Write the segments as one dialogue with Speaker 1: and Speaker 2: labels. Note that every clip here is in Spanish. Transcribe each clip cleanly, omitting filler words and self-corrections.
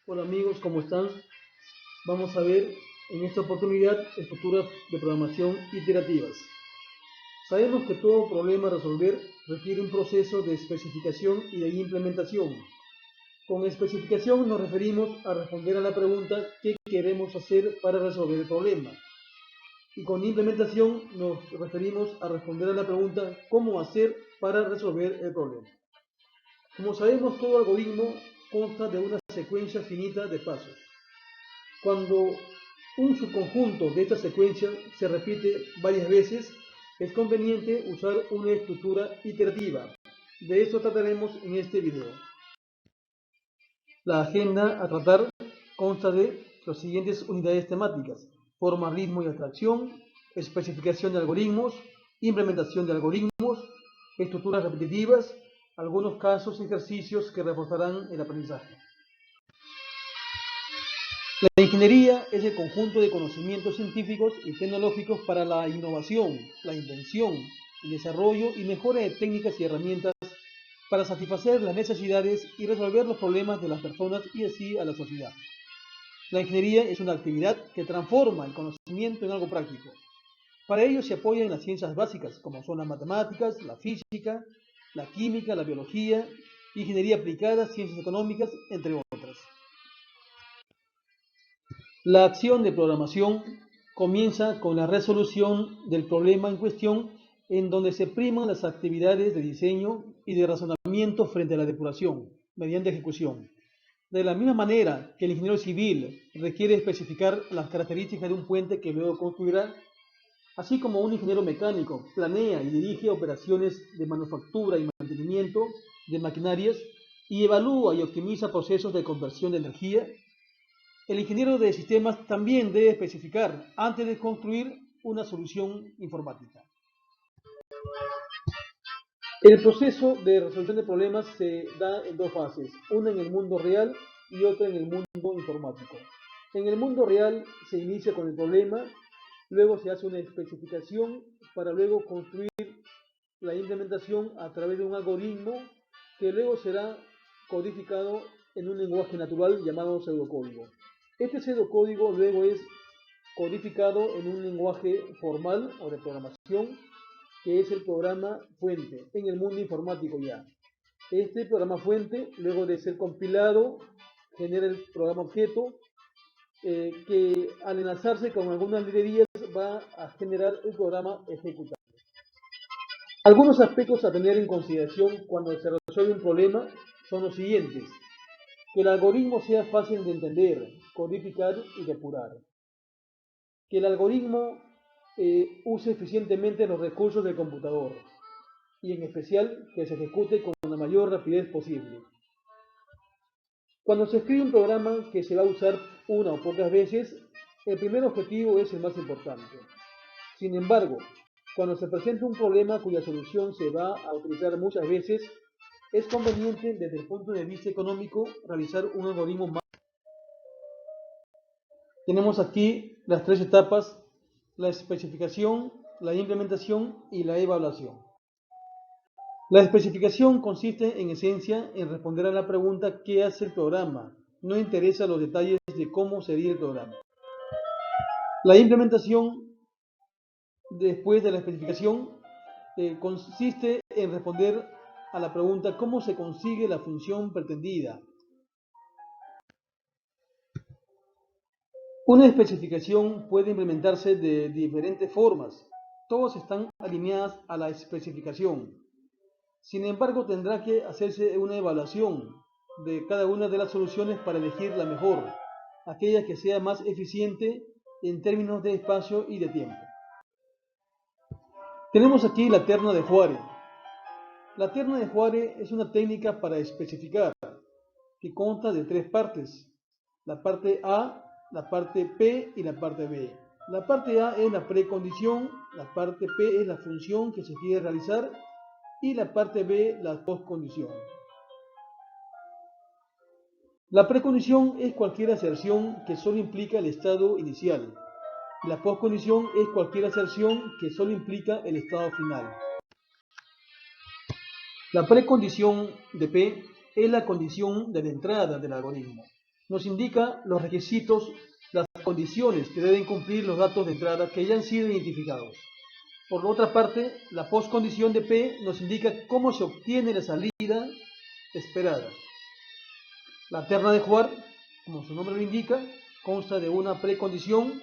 Speaker 1: Hola amigos, ¿cómo están? Vamos a ver en esta oportunidad estructuras de programación iterativas. Sabemos que todo problema a resolver requiere un proceso de especificación y de implementación. Con especificación nos referimos a responder a la pregunta ¿qué queremos hacer para resolver el problema? Y con implementación nos referimos a responder a la pregunta ¿cómo hacer para resolver el problema? Como sabemos, todo algoritmo consta de una secuencia finita de pasos. Cuando un subconjunto de esta secuencia se repite varias veces, es conveniente usar una estructura iterativa. De esto trataremos en este video. La agenda a tratar consta de las siguientes unidades temáticas: forma, ritmo y abstracción, especificación de algoritmos, implementación de algoritmos, estructuras repetitivas, algunos casos y ejercicios que reforzarán el aprendizaje. La ingeniería es el conjunto de conocimientos científicos y tecnológicos para la innovación, la invención, el desarrollo y mejora de técnicas y herramientas para satisfacer las necesidades y resolver los problemas de las personas y así a la sociedad. La ingeniería es una actividad que transforma el conocimiento en algo práctico. Para ello se apoya en las ciencias básicas, como son las matemáticas, la física, la química, la biología, ingeniería aplicada, ciencias económicas, entre otras. La acción de programación comienza con la resolución del problema en cuestión, en donde se priman las actividades de diseño y de razonamiento frente a la depuración, mediante ejecución. De la misma manera que el ingeniero civil requiere especificar las características de un puente que luego construirá, así como un ingeniero mecánico planea y dirige operaciones de manufactura y mantenimiento de maquinarias y evalúa y optimiza procesos de conversión de energía, el ingeniero de sistemas también debe especificar antes de construir una solución informática. El proceso de resolución de problemas se da en dos fases, una en el mundo real y otra en el mundo informático. En el mundo real se inicia con el problema, luego se hace una especificación para luego construir la implementación a través de un algoritmo que luego será codificado en un lenguaje natural llamado pseudocódigo. Este pseudocódigo luego es codificado en un lenguaje formal o de programación que es el programa fuente en el mundo informático ya. Este programa fuente, luego de ser compilado, genera el programa objeto que al enlazarse con algunas librerías va a generar el programa ejecutable. Algunos aspectos a tener en consideración cuando se resuelve un problema son los siguientes: que el algoritmo sea fácil de entender, codificar y depurar; que el algoritmo use eficientemente los recursos del computador y en especial que se ejecute con la mayor rapidez posible. Cuando se escribe un programa que se va a usar una o pocas veces, el primer objetivo es el más importante. Sin embargo, cuando se presenta un problema cuya solución se va a utilizar muchas veces, es conveniente desde el punto de vista económico realizar un algoritmo más. Tenemos aquí las tres etapas: la especificación, la implementación y la evaluación. La especificación consiste en esencia en responder a la pregunta ¿qué hace el programa? No interesa los detalles de cómo sería el programa. La implementación, después de la especificación, consiste en responder a la pregunta ¿cómo se consigue la función pretendida? Una especificación puede implementarse de diferentes formas. Todas están alineadas a la especificación. Sin embargo, tendrá que hacerse una evaluación de cada una de las soluciones para elegir la mejor, aquella que sea más eficiente en términos de espacio y de tiempo. Tenemos aquí la terna de Juárez. La terna de Juárez es una técnica para especificar que consta de tres partes: la parte A, la parte P y la parte B. La parte A es la precondición, la parte P es la función que se quiere realizar y la parte B la postcondición. La precondición es cualquier aserción que solo implica el estado inicial. La postcondición es cualquier aserción que solo implica el estado final. La precondición de P es la condición de la entrada del algoritmo. nos indica los requisitos, las condiciones que deben cumplir los datos de entrada que ya han sido identificados. Por otra parte, la postcondición de P nos indica cómo se obtiene la salida esperada. La terna de Huard, como su nombre lo indica, consta de una precondición,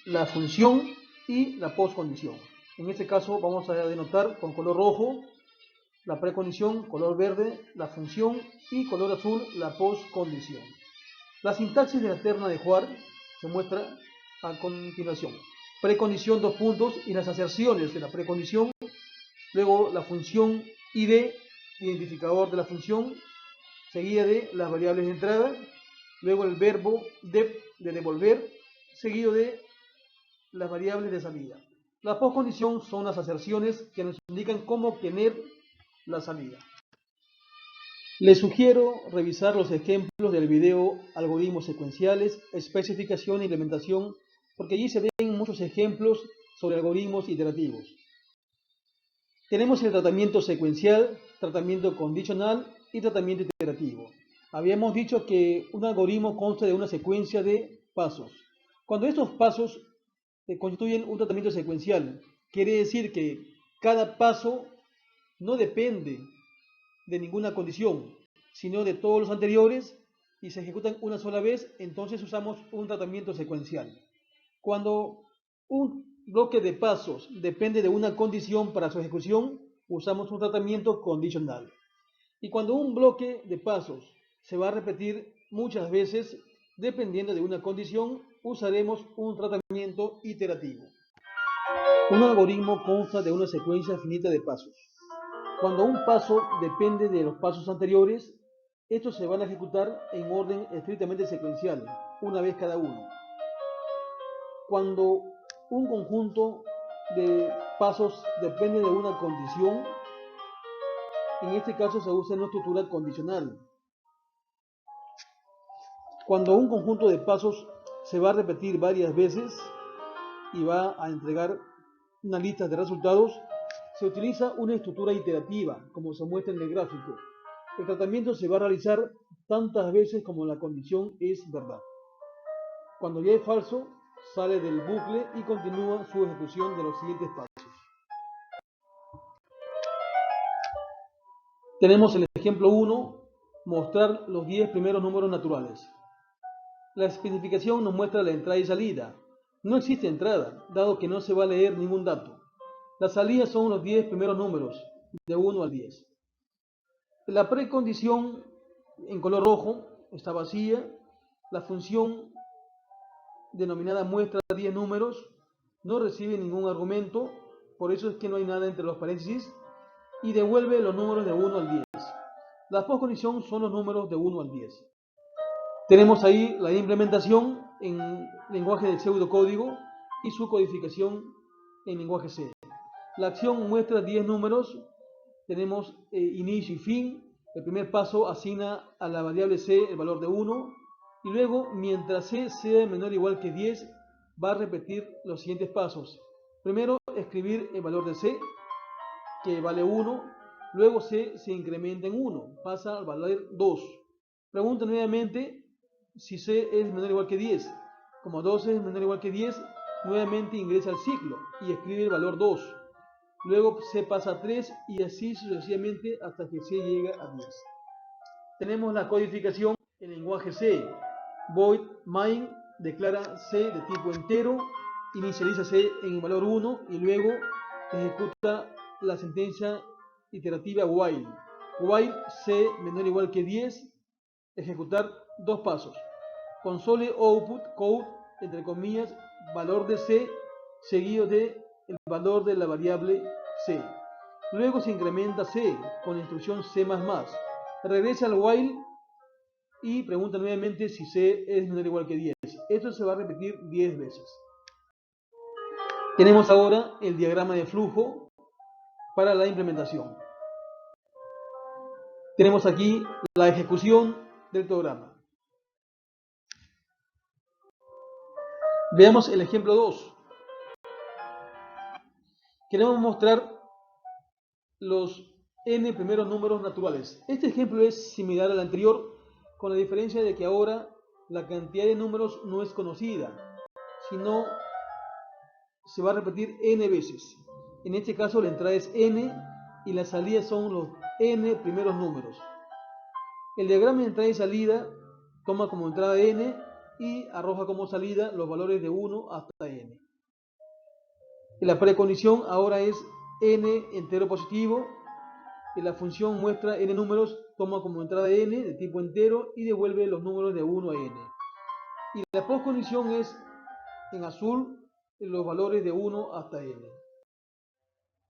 Speaker 1: la función y la postcondición. En este caso vamos a denotar con color rojo la precondición, color verde la función y color azul la postcondición. La sintaxis de la terna de Huard se muestra a continuación. Precondición, dos puntos, y las aserciones de la precondición, luego la función id, identificador de la función, seguida de las variables de entrada, luego el verbo dep, de devolver, seguido de las variables de salida. La postcondición son las aserciones que nos indican cómo obtener la salida. Les sugiero revisar los ejemplos del video Algoritmos secuenciales, especificación e implementación, porque allí se ven muchos ejemplos sobre algoritmos iterativos. Tenemos el tratamiento secuencial, tratamiento condicional y tratamiento iterativo. Habíamos dicho que un algoritmo consta de una secuencia de pasos. Cuando estos pasos constituyen un tratamiento secuencial, quiere decir que cada paso no depende de ninguna condición, sino de todos los anteriores y se ejecutan una sola vez, entonces usamos un tratamiento secuencial. Cuando un bloque de pasos depende de una condición para su ejecución, usamos un tratamiento condicional. Y cuando un bloque de pasos se va a repetir muchas veces, dependiendo de una condición, usaremos un tratamiento iterativo. Un algoritmo consta de una secuencia finita de pasos. Cuando un paso depende de los pasos anteriores, estos se van a ejecutar en orden estrictamente secuencial, una vez cada uno. Cuando un conjunto de pasos depende de una condición, en este caso se usa una estructura condicional. Cuando un conjunto de pasos se va a repetir varias veces y va a entregar una lista de resultados, se utiliza una estructura iterativa, como se muestra en el gráfico. El tratamiento se va a realizar tantas veces como la condición es verdad. Cuando ya es falso, sale del bucle y continúa su ejecución de los siguientes pasos. Tenemos el ejemplo 1, mostrar los 10 primeros números naturales. La especificación nos muestra la entrada y salida. No existe entrada, dado que no se va a leer ningún dato. Las salidas son los 10 primeros números, de 1 al 10. La precondición en color rojo está vacía. La función denominada muestra 10 números no recibe ningún argumento, por eso es que no hay nada entre los paréntesis, y devuelve los números de 1 al 10. La postcondición son los números de 1 al 10. Tenemos ahí la implementación en lenguaje de pseudocódigo y su codificación en lenguaje C. La acción muestra 10 números, tenemos inicio y fin. El primer paso asigna a la variable C el valor de 1 y luego, mientras C sea menor o igual que 10, va a repetir los siguientes pasos. Primero, escribir el valor de C, que vale 1, luego C se incrementa en 1, pasa al valer 2. Pregunta nuevamente si C es menor o igual que 10. Como 12 es menor o igual que 10, nuevamente ingresa al ciclo y escribe el valor 2. Luego C pasa a 3 y así sucesivamente hasta que C llega a 10. Tenemos la codificación en lenguaje C. Void main declara C de tipo entero, inicializa C en el valor 1 y luego ejecuta la sentencia iterativa while. While C menor o igual que 10, ejecutar dos pasos. Console output code, entre comillas, valor de C seguido de el valor de la variable C. Luego se incrementa C con la instrucción C++. Regresa al while y pregunta nuevamente si C es menor o igual que 10. Esto se va a repetir 10 veces. Tenemos ahora el diagrama de flujo para la implementación. Tenemos aquí la ejecución del programa. Veamos el ejemplo 2. Queremos mostrar los n primeros números naturales. Este ejemplo es similar al anterior, con la diferencia de que ahora la cantidad de números no es conocida, sino se va a repetir n veces. En este caso la entrada es n y la salida son los n primeros números. El diagrama de entrada y salida toma como entrada n y arroja como salida los valores de 1 hasta n. La precondición ahora es n entero positivo y la función muestra n números, toma como entrada n de tipo entero y devuelve los números de 1 a n. Y la postcondición es en azul los valores de 1 hasta n.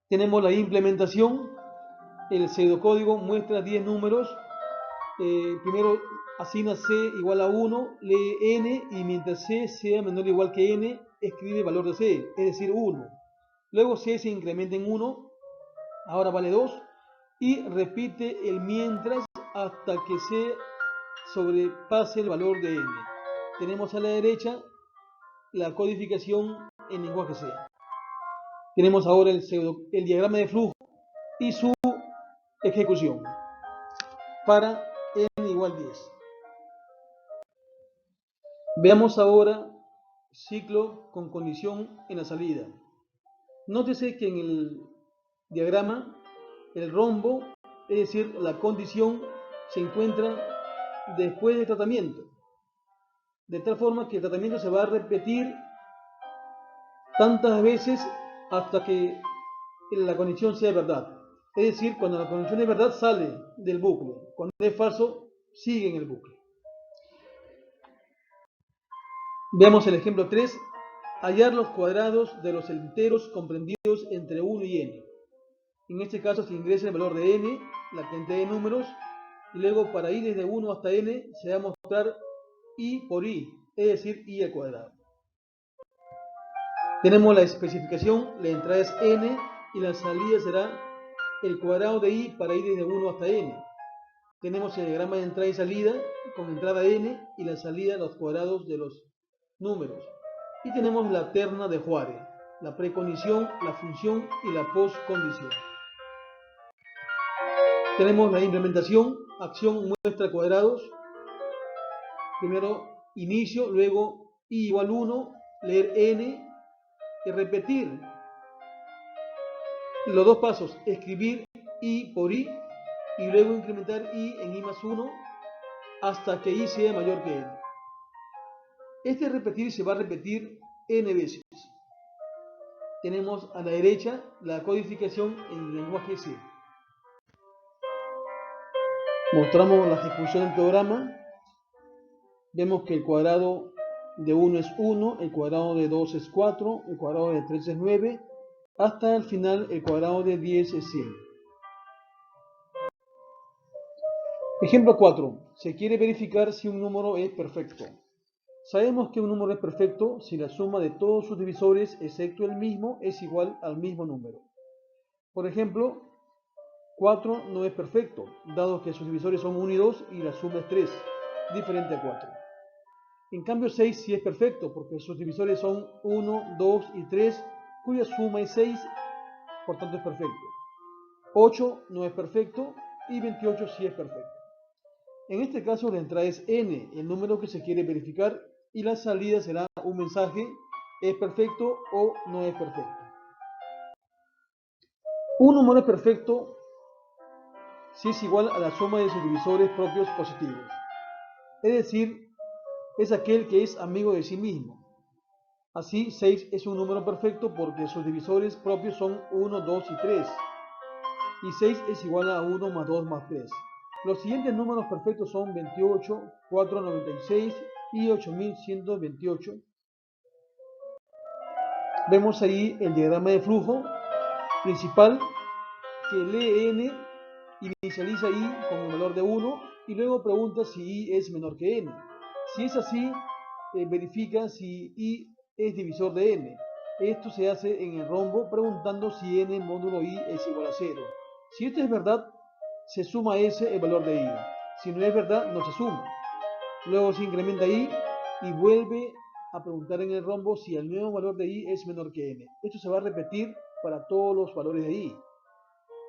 Speaker 1: Tenemos la implementación. El pseudocódigo muestra 10 números. Primero asigna c igual a 1, lee n y mientras c sea menor o igual que n, escribe el valor de c, es decir 1. Luego c se incrementa en 1, ahora vale 2 y repite el mientras hasta que c sobrepase el valor de n. Tenemos a la derecha la codificación en lenguaje C. Tenemos ahora el diagrama de flujo y su ejecución para n igual 10. Veamos ahora ciclo con condición en la salida. Nótese que en el diagrama el rombo, es decir, la condición, se encuentra después del tratamiento, de tal forma que el tratamiento se va a repetir tantas veces hasta que la condición sea verdad. Es decir, cuando la condición es verdad sale del bucle, cuando es falso sigue en el bucle. Veamos el ejemplo 3. Hallar los cuadrados de los enteros comprendidos entre 1 y n. En este caso se ingresa el valor de n, la cantidad de números, y luego para i desde 1 hasta n se va a mostrar i por i, es decir, i al cuadrado. Tenemos la especificación, la entrada es n y la salida será el cuadrado de i para i desde 1 hasta n. Tenemos el diagrama de entrada y salida con entrada n y la salida los cuadrados de los números. Y tenemos la terna de Juárez, la precondición, la función y la postcondición. Tenemos la implementación, acción muestra cuadrados. Primero inicio, luego i igual 1, leer n y repetir los dos pasos, escribir i por i y luego incrementar i en i más 1 hasta que i sea mayor que n. Este repetir se va a repetir n veces. Tenemos a la derecha la codificación en lenguaje C. Mostramos la ejecución del programa. Vemos que el cuadrado de 1 es 1, el cuadrado de 2 es 4, el cuadrado de 3 es 9, hasta el final el cuadrado de 10 es 100. Ejemplo 4. Se quiere verificar si un número es perfecto. Sabemos que un número es perfecto si la suma de todos sus divisores, excepto el mismo, es igual al mismo número. Por ejemplo, 4 no es perfecto, dado que sus divisores son 1 y 2 y la suma es 3, diferente a 4. En cambio 6 sí es perfecto, porque sus divisores son 1, 2 y 3, cuya suma es 6, por tanto es perfecto. 8 no es perfecto y 28 sí es perfecto. En este caso la entrada es n, el número que se quiere verificar, y la salida será un mensaje, es perfecto o no es perfecto. Un número es perfecto si es igual a la suma de sus divisores propios positivos. Es decir, es aquel que es amigo de sí mismo. Así, 6 es un número perfecto porque sus divisores propios son 1, 2 y 3. Y 6 es igual a 1 más 2 más 3. Los siguientes números perfectos son 28, 496 y 8128. Vemos ahí el diagrama de flujo principal que lee n, inicializa i con el valor de 1 y luego pregunta si i es menor que n. Si es así, verifica si i es divisor de n. Esto se hace en el rombo preguntando si n módulo i es igual a 0. Si esto es verdad, se suma a s el valor de i. Si no es verdad, no se suma. Luego se incrementa i y vuelve a preguntar en el rombo si el nuevo valor de i es menor que n. Esto se va a repetir para todos los valores de i.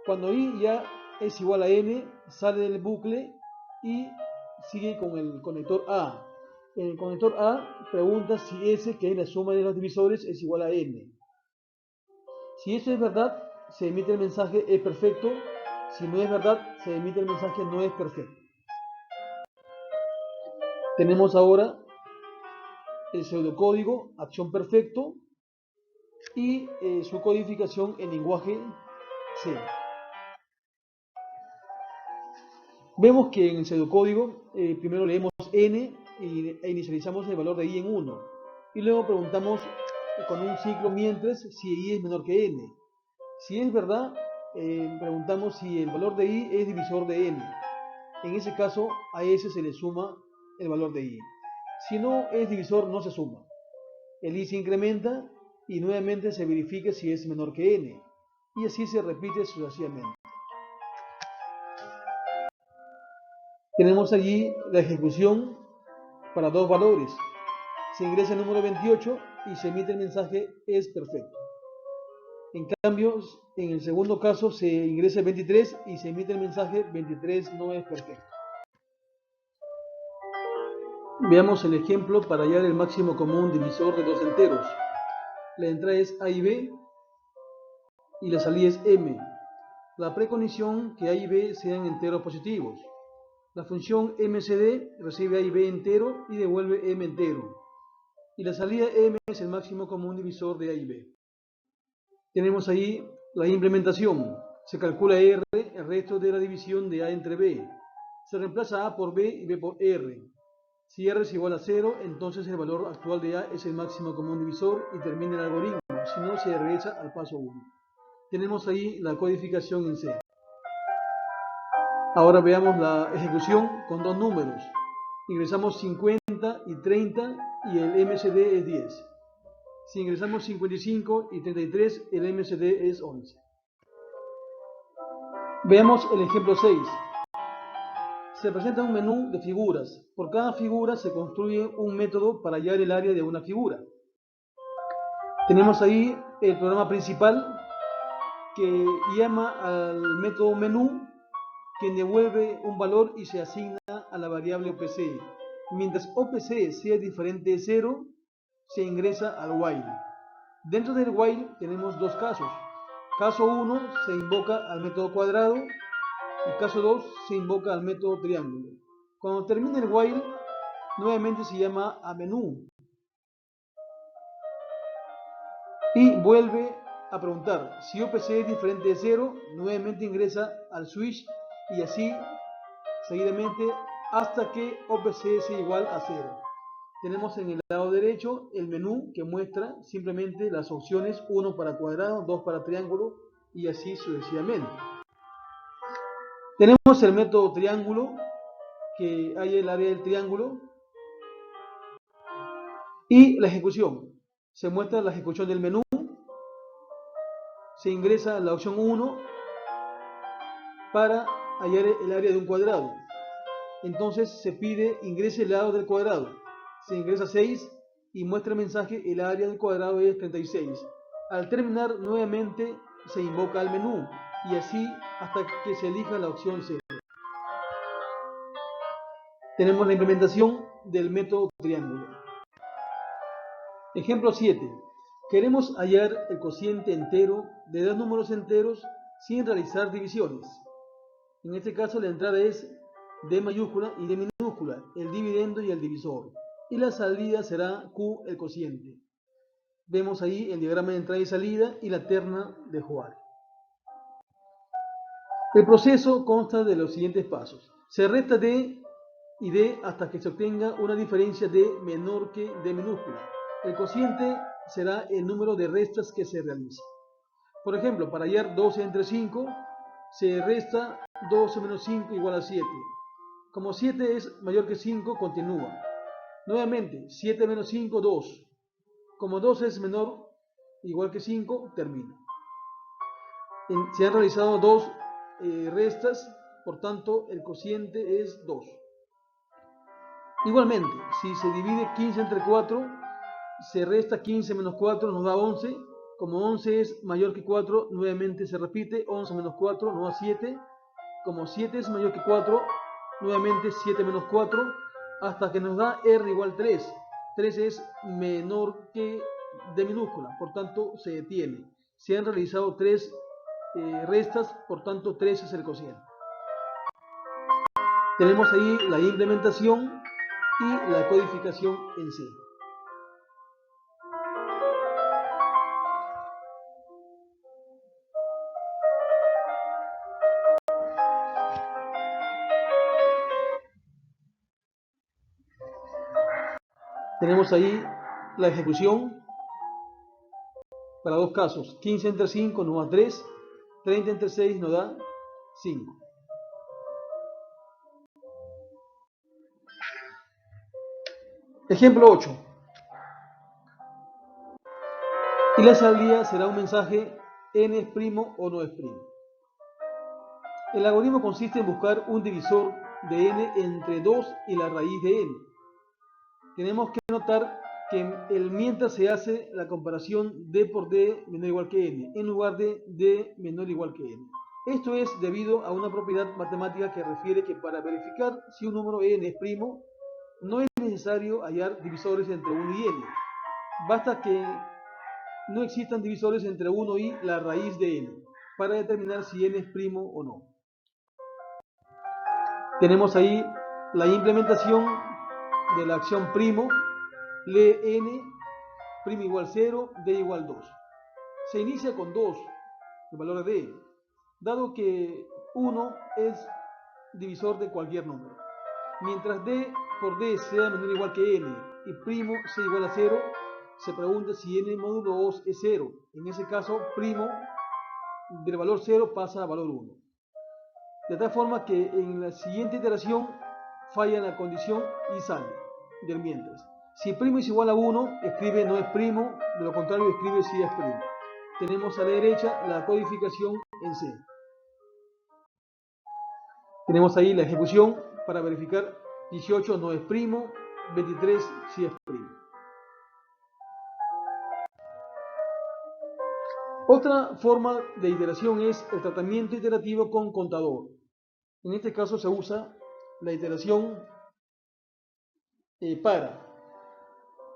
Speaker 1: Cuando i ya es igual a n, sale del bucle y sigue con el conector A. En el conector A pregunta si S, que es la suma de los divisores, es igual a N. Si eso es verdad, se emite el mensaje es perfecto. Si no es verdad, se emite el mensaje no es perfecto. Tenemos ahora el pseudocódigo acción perfecto y su codificación en lenguaje C. Vemos que en el pseudocódigo primero leemos n e inicializamos el valor de i en 1 y luego preguntamos con un ciclo mientras si i es menor que n. Si es verdad, preguntamos si el valor de i es divisor de n. En ese caso a s se le suma el valor de i. Si no es divisor, no se suma. El i se incrementa y nuevamente se verifica si es menor que n, y así se repite sucesivamente. Tenemos allí la ejecución para dos valores. Se ingresa el número 28 y se emite el mensaje es perfecto. En cambio, en el segundo caso se ingresa el 23 y se emite el mensaje 23 no es perfecto. Veamos el ejemplo para hallar el máximo común divisor de dos enteros. La entrada es a y b y la salida es m. La precondición que a y b sean enteros positivos. La función mcd recibe a y b entero y devuelve m entero. Y la salida m es el máximo común divisor de a y b. Tenemos ahí la implementación. Se calcula r, el resto de la división de a entre b. Se reemplaza a por b y b por r. Si r es igual a 0, entonces el valor actual de a es el máximo común divisor y termina el algoritmo. Si no, se regresa al paso 1. Tenemos ahí la codificación en C. Ahora veamos la ejecución con dos números. Ingresamos 50 y 30 y el MCD es 10. Si ingresamos 55 y 33, el MCD es 11. Veamos el ejemplo 6. Se presenta un menú de figuras. Por cada figura se construye un método para hallar el área de una figura. Tenemos ahí el programa principal que llama al método menú, quien devuelve un valor y se asigna a la variable OPC. Mientras OPC sea diferente de 0, se ingresa al while. Dentro del while tenemos dos casos. Caso 1 se invoca al método cuadrado y caso 2 se invoca al método triángulo. Cuando termine el while, nuevamente se llama a menú y vuelve a preguntar. Si OPC es diferente de 0, nuevamente ingresa al switch y así seguidamente hasta que OPC sea igual a 0. Tenemos en el lado derecho el menú que muestra simplemente las opciones 1 para cuadrado, 2 para triángulo y así sucesivamente. Tenemos el método triángulo que hay el área del triángulo y la ejecución. Se muestra la ejecución del menú, se ingresa la opción 1 para hallar el área de un cuadrado. Entonces se pide ingrese el lado del cuadrado. Se ingresa 6 y muestra el mensaje el área del cuadrado es 36. Al terminar nuevamente se invoca al menú y así hasta que se elija la opción 0. Tenemos la implementación del método triángulo. Ejemplo 7. Queremos hallar el cociente entero de dos números enteros sin realizar divisiones. En este caso la entrada es D mayúscula y D minúscula, el dividendo y el divisor. Y la salida será Q, el cociente. Vemos ahí el diagrama de entrada y salida y la terna de Joale. El proceso consta de los siguientes pasos. Se resta D y D hasta que se obtenga una diferencia D menor que D minúscula. El cociente será el número de restas que se realiza. Por ejemplo, para hallar 12 entre 5, se resta 12 menos 5 igual a 7. Como 7 es mayor que 5, continúa. Nuevamente, 7 menos 5, 2. Como 2 es menor igual que 5, termina. Se han realizado dos restas, por tanto el cociente es 2. Igualmente, si se divide 15 entre 4, se resta 15 menos 4, nos da 11. Como 11 es mayor que 4, nuevamente se repite, 11 menos 4 nos da 7. Como 7 es mayor que 4, nuevamente 7 menos 4, hasta que nos da R igual 3. 3 es menor que D minúscula, por tanto se detiene. Se han realizado 3 restas, por tanto 3 es el cociente. Tenemos ahí la implementación y la codificación en C. Tenemos ahí la ejecución para dos casos. 15 entre 5 nos da 3, 30 entre 6 nos da 5. Ejemplo 8. Y la salida será un mensaje n es primo o no es primo. El algoritmo consiste en buscar un divisor de n entre 2 y la raíz de n. Tenemos que notar que mientras se hace la comparación d por d menor o igual que n, en lugar de d menor o igual que n. Esto es debido a una propiedad matemática que refiere que para verificar si un número n es primo, no es necesario hallar divisores entre 1 y n. Basta que no existan divisores entre 1 y la raíz de n para determinar si n es primo o no. Tenemos ahí la implementación de la acción primo. Lee n, primo igual 0, d igual 2. Se inicia con 2, el valor de d, dado que 1 es divisor de cualquier número. Mientras d por d sea menor o igual que n y primo sea igual a 0, se pregunta si n módulo 2 es 0. En ese caso, primo del valor 0 pasa a valor 1. De tal forma que en la siguiente iteración falla la condición y sale del mientras. Si primo es igual a 1, escribe no es primo, de lo contrario escribe sí es primo. Tenemos a la derecha la codificación en C. Tenemos ahí la ejecución para verificar 18 no es primo, 23 sí es primo. Otra forma de iteración es el tratamiento iterativo con contador. En este caso se usa la iteración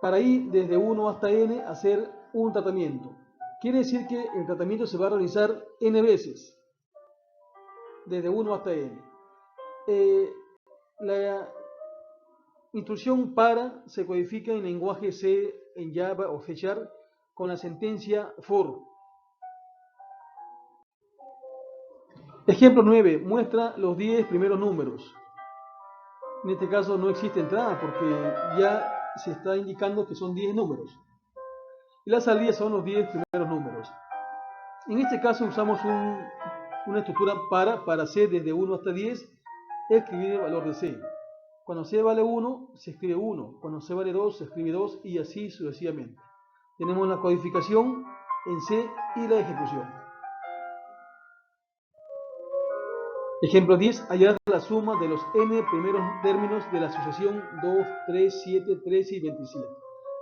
Speaker 1: para ir desde 1 hasta n hacer un tratamiento. Quiere decir que el tratamiento se va a realizar n veces, desde 1 hasta n. La instrucción para se codifica en lenguaje C, en Java o C# con la sentencia for. Ejemplo 9. Muestra los 10 primeros números. En este caso no existe entrada porque ya se está indicando que son 10 números. Y la salida son los 10 primeros números. En este caso usamos una estructura para C desde 1 hasta 10, escribir el valor de C. Cuando C vale 1, se escribe 1. Cuando C vale 2, se escribe 2 y así sucesivamente. Tenemos la codificación en C y la ejecución. Ejemplo 10. Hallar la suma de los n primeros términos de la asociación 2, 3, 7, 13 y 27.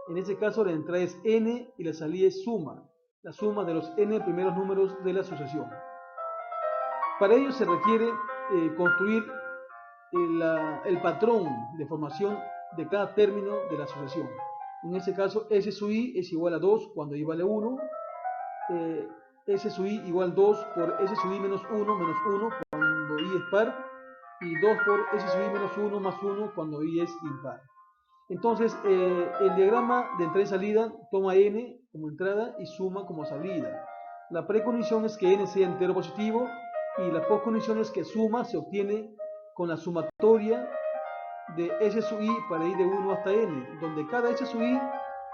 Speaker 1: En este caso la entrada es n y la salida es suma. La suma de los n primeros números de la asociación. Para ello se requiere construir el patrón de formación de cada término de la asociación. En este caso, S sub i es igual a 2 cuando i vale 1, S sub i igual 2 por S sub i menos 1 cuando i es par, y 2 por S sub i menos 1 más 1 cuando i es impar. Entonces, el diagrama de entrada y salida toma n como entrada y suma como salida. La precondición es que n sea entero positivo y la postcondición es que suma se obtiene con la sumatoria de S sub i para ir de 1 hasta n, donde cada S sub i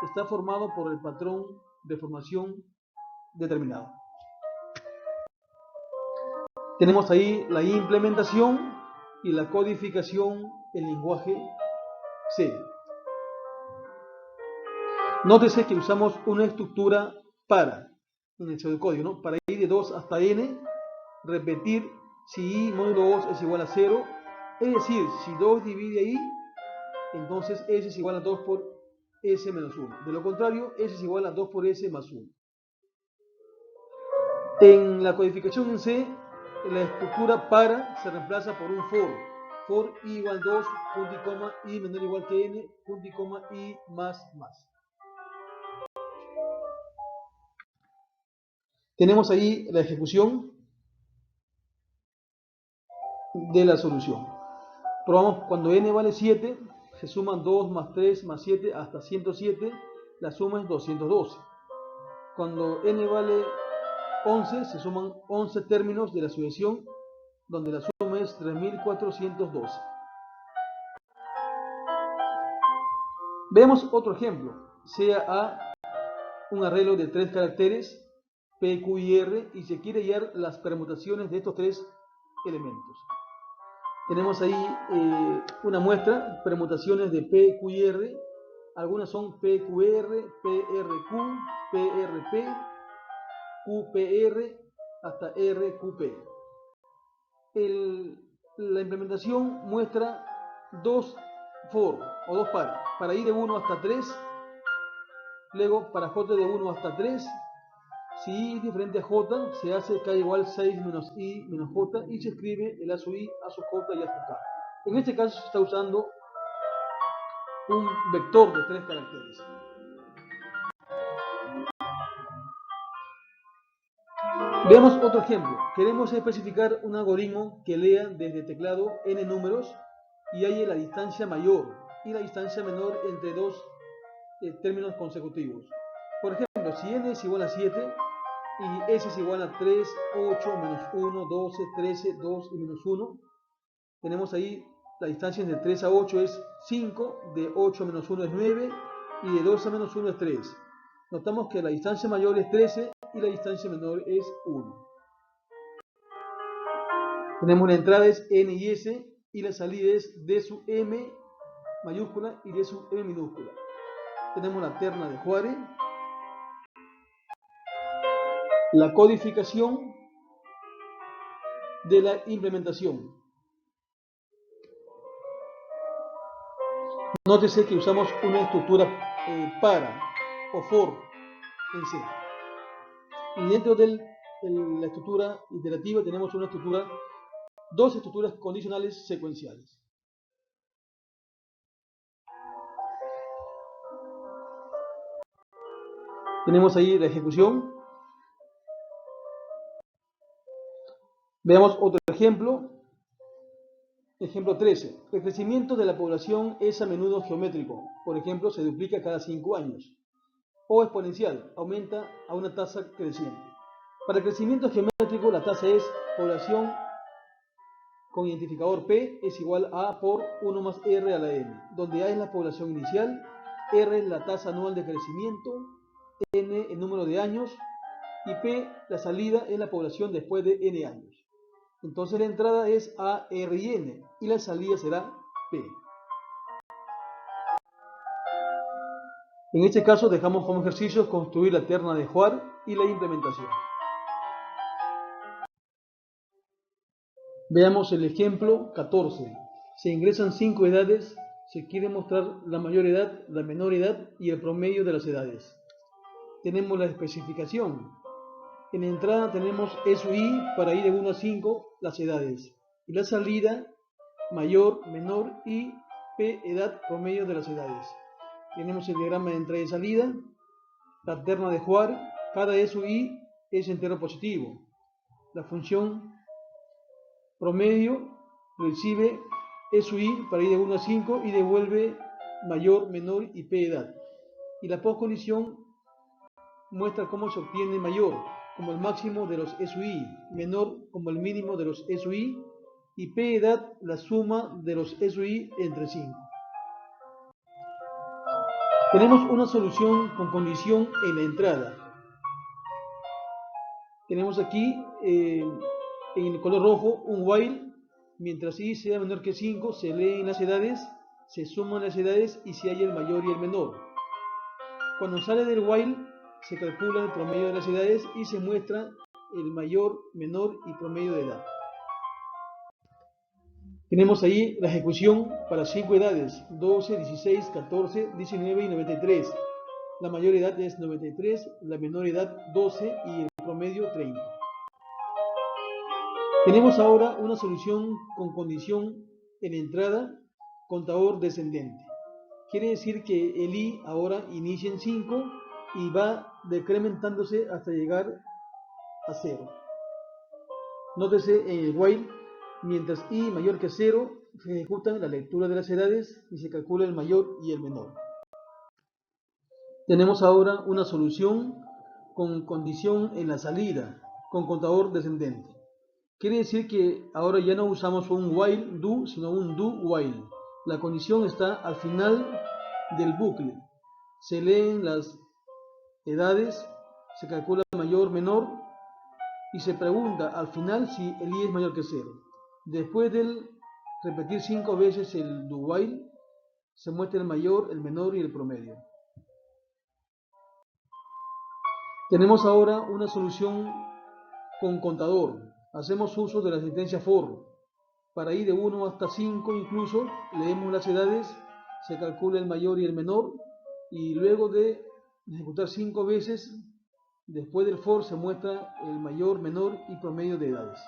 Speaker 1: está formado por el patrón de formación determinado. Tenemos ahí la implementación y la codificación en lenguaje C. Nótese que usamos una estructura para en el pseudocódigo, ¿no? Para ir de 2 hasta n, repetir si i módulo 2 es igual a 0, es decir, si 2 divide i, entonces s es igual a 2 por s menos 1. De lo contrario, s es igual a 2 por s más 1. En la codificación en C, la estructura para se reemplaza por un for. for i igual 2, punto y coma, i menor o igual que n, punto y coma, i más. Tenemos ahí la ejecución de la solución. Probamos cuando n vale 7, se suman 2 más 3 más 7 hasta 107, la suma es 212. Cuando n vale 11, se suman 11 términos de la sucesión, donde la suma es 3412. Veamos otro ejemplo. Sea A un arreglo de 3 caracteres, P, Q y R, y se quiere hallar las permutaciones de estos 3 elementos. Tenemos ahí una muestra, permutaciones de P, Q y R. Algunas son PQR, PRQ, PRP, QPR, hasta RQP. La implementación muestra dos for o dos para i de 1 hasta 3, luego para j de 1 hasta 3. Si i es diferente a j, se hace k igual 6 menos i menos j y se escribe el a sub i, a sub j y hasta k. En este caso se está usando un vector de 3 caracteres. Veamos otro ejemplo. Queremos especificar un algoritmo que lea desde teclado n números y halle la distancia mayor y la distancia menor entre dos términos consecutivos. Por ejemplo, si n es igual a 7 y s es igual a 3, 8, menos 1, 12, 13, 2 y menos 1, tenemos ahí la distancia entre 3 a 8 es 5, de 8 a menos 1 es 9 y de 2 a menos 1 es 3. Notamos que la distancia mayor es 13 y la distancia menor es 1. Tenemos la entrada es n y s y la salida es d sub m mayúscula y d sub m minúscula. Tenemos la terna de Juárez, la codificación de la implementación. Nótese que usamos una estructura para o for en C. Y dentro de la estructura iterativa tenemos dos estructuras condicionales secuenciales. Tenemos ahí la ejecución. Veamos otro ejemplo. Ejemplo 13. El crecimiento de la población es a menudo geométrico. Por ejemplo, se duplica cada 5 años. O exponencial, aumenta a una tasa creciente. Para el crecimiento geométrico, la tasa es población con identificador P es igual a por 1 más R a la N, donde A es la población inicial, R es la tasa anual de crecimiento, N el número de años y P la salida es la población después de N años. Entonces la entrada es A, R y N y la salida será P. En este caso dejamos como ejercicio construir la terna de Juárez y la implementación. Veamos el ejemplo 14. Se ingresan 5 edades, se quiere mostrar la mayor edad, la menor edad y el promedio de las edades. Tenemos la especificación. En la entrada tenemos E sub i para ir de 1 a 5 las edades. Y la salida mayor, menor y P edad promedio de las edades. Tenemos el diagrama de entrada y salida, la terna de Juárez, cada E sub i es entero positivo. La función promedio recibe E sub i para ir de 1 a 5 y devuelve mayor, menor y P edad. Y la postcondición muestra cómo se obtiene mayor como el máximo de los E sub i, menor como el mínimo de los E sub i y P edad la suma de los E sub i entre 5. Tenemos una solución con condición en la entrada. Tenemos aquí en el color rojo un while, mientras i sea menor que 5 se leen las edades, se suman las edades y se halla el mayor y el menor. Cuando sale del while se calcula el promedio de las edades y se muestra el mayor, menor y promedio de edad. Tenemos ahí la ejecución para 5 edades, 12, 16, 14, 19 y 93. La mayor edad es 93, la menor edad 12 y el promedio 30. Tenemos ahora una solución con condición en la entrada contador descendente. Quiere decir que el i ahora inicia en 5 y va decrementándose hasta llegar a 0. Nótese en el while, mientras i mayor que 0, se ejecuta la lectura de las edades y se calcula el mayor y el menor. Tenemos ahora una solución con condición en la salida, con contador descendente. Quiere decir que ahora ya no usamos un while do, sino un do while. La condición está al final del bucle. Se leen las edades, se calcula mayor, menor y se pregunta al final si el i es mayor que 0. Después de repetir 5 veces el do while, se muestra el mayor, el menor y el promedio. Tenemos ahora una solución con contador. Hacemos uso de la sentencia for. Para ir de 1 hasta 5 incluso, leemos las edades, se calcula el mayor y el menor, y luego de ejecutar 5 veces, después del for se muestra el mayor, menor y promedio de edades.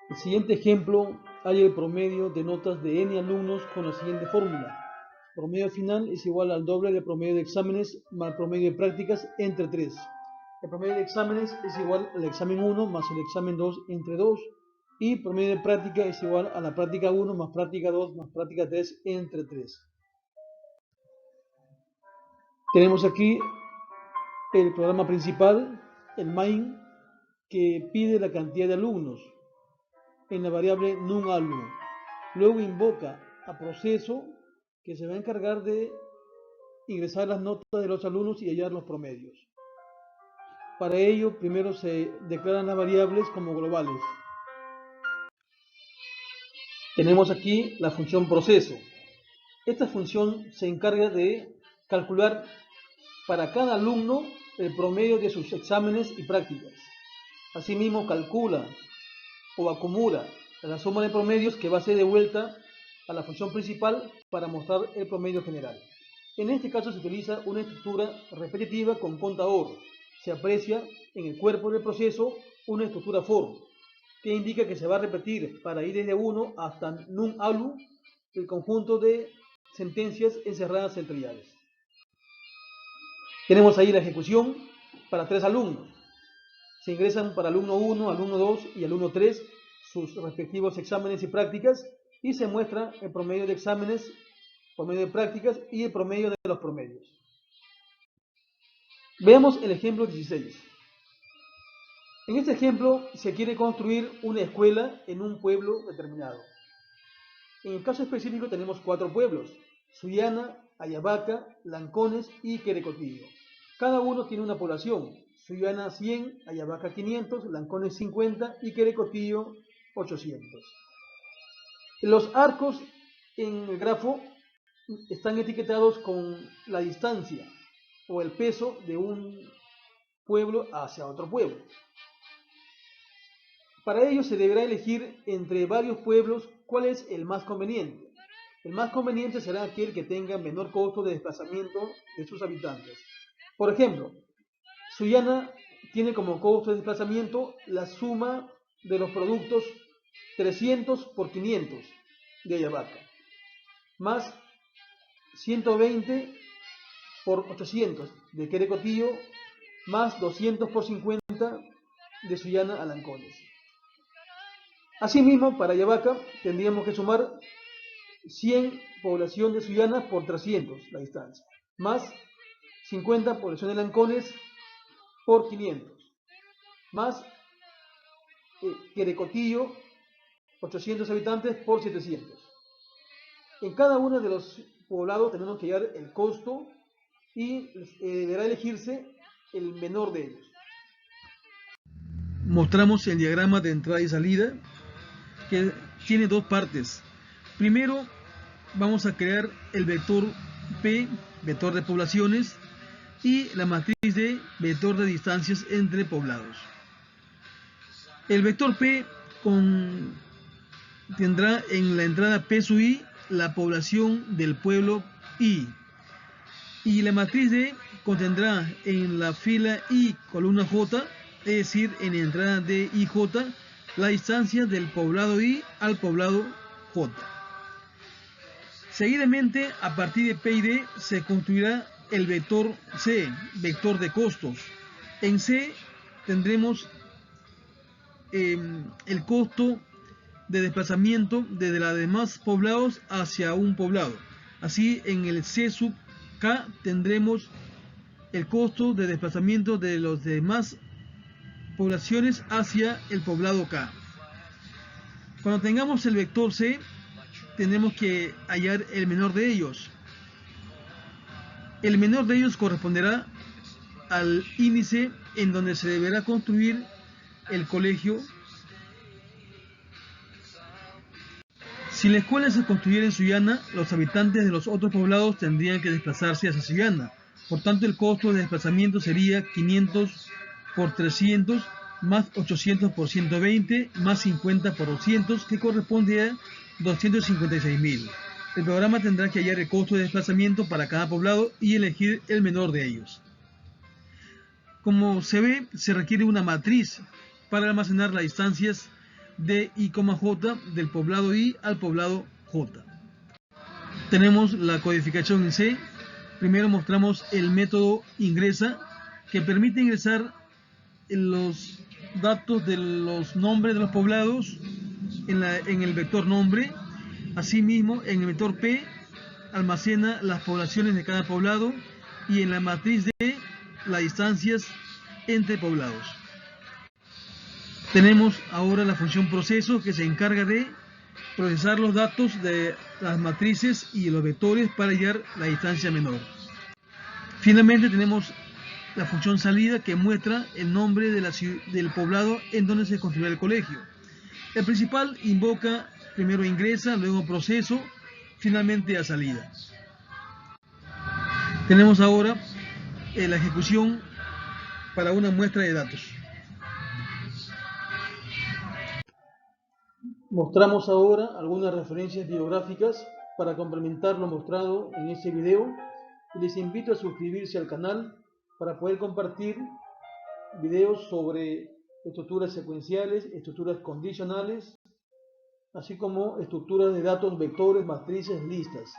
Speaker 1: El siguiente ejemplo, hay el promedio de notas de n alumnos con la siguiente fórmula. Promedio final es igual al doble del promedio de exámenes más el promedio de prácticas entre 3. El promedio de exámenes es igual al examen 1 más el examen 2 entre 2. Y promedio de práctica es igual a la práctica 1 más práctica 2 más práctica 3 entre 3. Tenemos aquí el programa principal, el main, que pide la cantidad de alumnos en la variable num_alum. Luego invoca a proceso, que se va a encargar de ingresar las notas de los alumnos y hallar los promedios. Para ello, primero se declaran las variables como globales. Tenemos aquí la función proceso. Esta función se encarga de calcular para cada alumno el promedio de sus exámenes y prácticas. Asimismo, calcula o acumula la suma de promedios que va a ser devuelta a la función principal para mostrar el promedio general. En este caso se utiliza una estructura repetitiva con contador. Se aprecia en el cuerpo del proceso una estructura for, que indica que se va a repetir para ir desde 1 hasta num_alum el conjunto de sentencias encerradas entre llaves. Tenemos ahí la ejecución para 3 alumnos. Se ingresan para alumno 1, alumno 2 y alumno 3 sus respectivos exámenes y prácticas y se muestra el promedio de exámenes, promedio de prácticas y el promedio de los promedios. Veamos el ejemplo 16. En este ejemplo se quiere construir una escuela en un pueblo determinado. En el caso específico tenemos 4 pueblos: Sullana, Ayabaca, Lancones y Querecotillo. Cada uno tiene una población: Sullana 100, Ayabaca 500, Lancones 50 y Querecotillo 800. Los arcos en el grafo están etiquetados con la distancia o el peso de un pueblo hacia otro pueblo. Para ello se deberá elegir entre varios pueblos cuál es el más conveniente. El más conveniente será aquel que tenga menor costo de desplazamiento de sus habitantes. Por ejemplo, Sullana tiene como costo de desplazamiento la suma de los productos 300 por 500 de Ayabaca, más 120 por 800 de Querecotillo, más 200 por 50 de Sullana a Lancones. Asimismo, para Ayabaca tendríamos que sumar 100 población de Sullana por 300, la distancia, más 50 población de Lancones por 500, más Querecotillo, 800 habitantes por 700. En cada uno de los poblados tenemos que hallar el costo y deberá elegirse el menor de ellos. Mostramos el diagrama de entrada y salida, que tiene 2 partes. Primero vamos a crear el vector P, vector de poblaciones, y la matriz de vector de distancias entre poblados. El vector P tendrá en la entrada P sub i la población del pueblo I, y la matriz D contendrá en la fila I columna J, es decir, en la entrada de IJ, la distancia del poblado I al poblado J. Seguidamente, a partir de P y D se construirá el vector C, vector de costos. En C tendremos el costo de desplazamiento desde los demás poblados hacia un poblado. Así, en el C sub K tendremos el costo de desplazamiento de las demás poblaciones hacia el poblado K. Cuando tengamos el vector C, tendremos que hallar el menor de ellos. El menor de ellos corresponderá al índice en donde se deberá construir el colegio. Si la escuela se construyera en Sullana, los habitantes de los otros poblados tendrían que desplazarse hacia Sullana. Por tanto, el costo de desplazamiento sería 500 por 300 más 800 por 120 más 50 por 200, que corresponde a 256.000. El programa tendrá que hallar el costo de desplazamiento para cada poblado y elegir el menor de ellos. Como se ve, se requiere una matriz para almacenar las distancias de I, J del poblado I al poblado J. Tenemos la codificación en C. Primero mostramos el método ingresa, que permite ingresar los datos de los nombres de los poblados en el vector nombre. Asimismo, en el vector P almacena las poblaciones de cada poblado, y en la matriz D las distancias entre poblados. Tenemos ahora la función proceso, que se encarga de procesar los datos de las matrices y los vectores para hallar la distancia menor. Finalmente tenemos la función salida, que muestra el nombre del poblado en donde se construirá el colegio. El principal invoca primero ingresa, luego proceso, finalmente a salida. Tenemos ahora la ejecución para una muestra de datos. Mostramos ahora algunas referencias bibliográficas para complementar lo mostrado en este video, y les invito a suscribirse al canal para poder compartir videos sobre estructuras secuenciales, estructuras condicionales, así como estructuras de datos, vectores, matrices, listas.